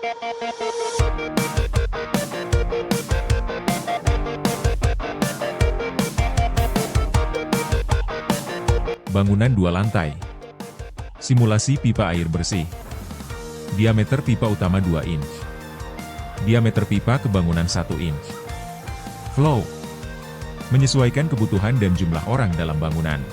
Bangunan 2 lantai. Simulasi pipa air bersih. Diameter pipa utama 2 inch. Diameter pipa ke bangunan 1 inch. Flow. Menyesuaikan kebutuhan dan jumlah orang dalam bangunan.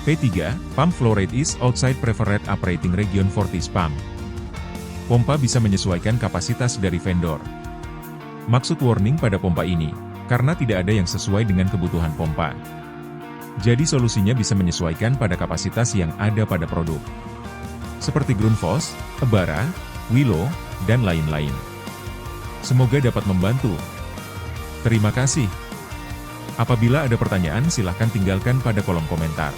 P3, Pump flow rate is outside preferred operating region for this pump. Pompa bisa menyesuaikan kapasitas dari vendor. Maksud warning pada pompa ini, karena tidak ada yang sesuai dengan kebutuhan pompa. Jadi solusinya bisa menyesuaikan pada kapasitas yang ada pada produk. Seperti Grundfos, Ebara, Willow, dan lain-lain. Semoga dapat membantu. Terima kasih. Apabila ada pertanyaan silahkan tinggalkan pada kolom komentar.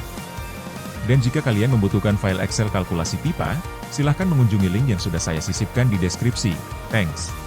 Dan jika kalian membutuhkan file Excel kalkulasi pipa, silahkan mengunjungi link yang sudah saya sisipkan di deskripsi. Thanks.